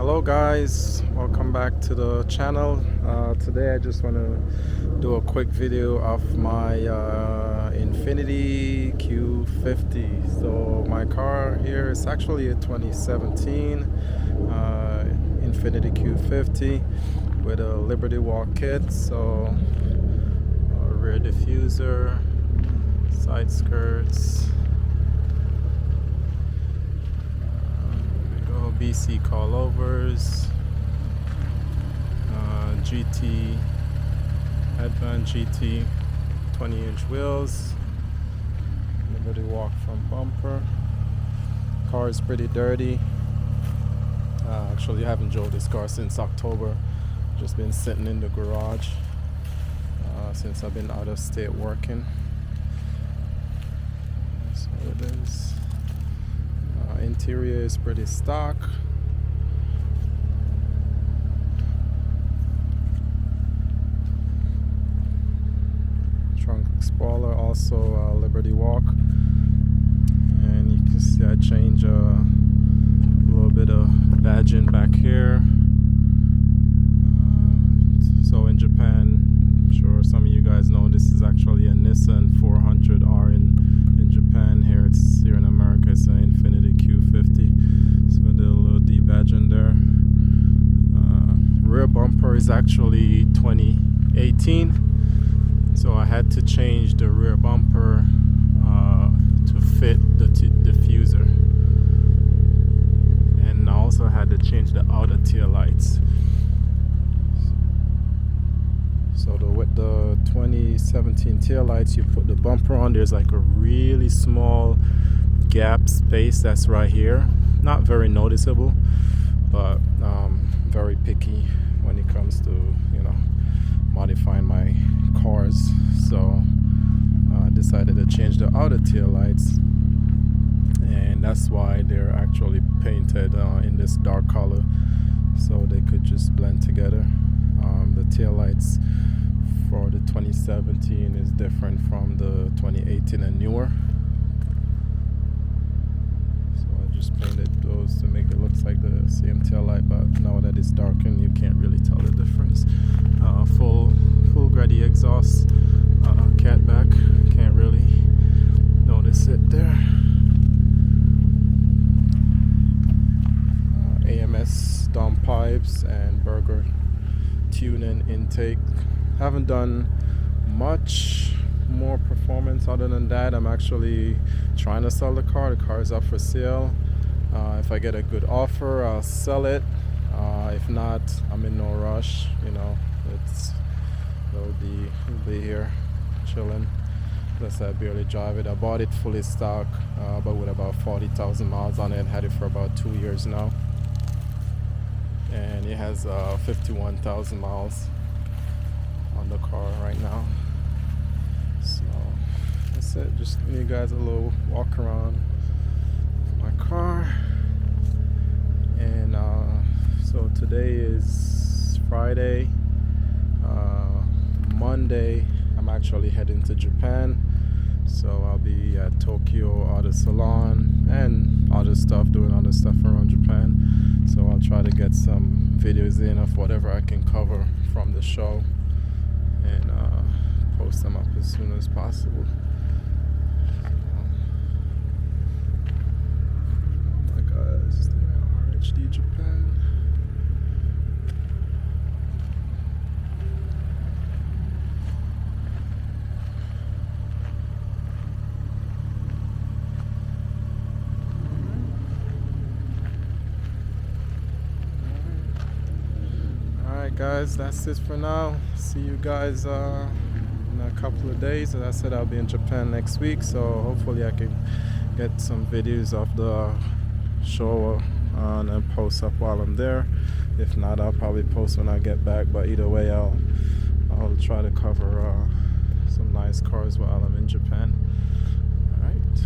Hello guys, welcome back to the channel. Today I just want to do a quick video of my Infiniti Q50. So my car here is actually a 2017 Infiniti Q50 with a Liberty Walk kit. So rear diffuser, side skirts, BC coilovers, GT, advan GT, 20-inch wheels, Liberty Walk front bumper. Car is pretty dirty. Actually, I haven't drove this car since October. Just been sitting in the garage since I've been out of state working. So it is. Interior is pretty stock. Trunk spoiler also Liberty Walk, and you can see I change a little bit of badging back here. So in Japan, I'm sure some of you guys know this is actually a Nissan 400R in Japan. Here in America it's an Infiniti Q50. So I did a little debadging there. Rear bumper is actually 2018. So I had to change the rear bumper to fit the diffuser. And I also had to change the outer tail lights. So with the 2017 tail lights, you put the bumper on, there's like a really small gap space that's right here. Not very noticeable, but very picky when it comes to, modifying my cars. So I decided to change the outer tail lights, and that's why they're actually painted in this dark color, so they could just blend together. The tail lights for the 2017 is different from the 2018 and newer. So I just painted those to make it look like the same tail light, but now that it's darkened, you can't really tell the difference. Full Greddy exhaust, cat back, can't really notice it there. AMS downpipes and burger tuning intake. Haven't done much more performance other than that. I'm actually trying to sell the car. The car is up for sale. If I get a good offer, I'll sell it. If not, I'm in no rush. It'll be here chilling. Plus I barely drive it. I bought it fully stock, but with about 40,000 miles on it. Had it for about 2 years now, and it has 51,000 miles on the car right now. So that's it. Just give you guys a little walk around my car. And so today is Friday. Monday I'm actually heading to Japan, so I'll be at Tokyo Auto Salon and doing other stuff around Japan. So I'll try to get some videos in of whatever I can cover from the show and post them up as soon as possible. Oh my guys, RHD Japan. Alright guys, that's it for now. See you guys in a couple of days. As I said, I'll be in Japan next week, so hopefully I can get some videos of the show and post up while I'm there. If not, I'll probably post when I get back, but either way I'll try to cover some nice cars while I'm in Japan. Alright.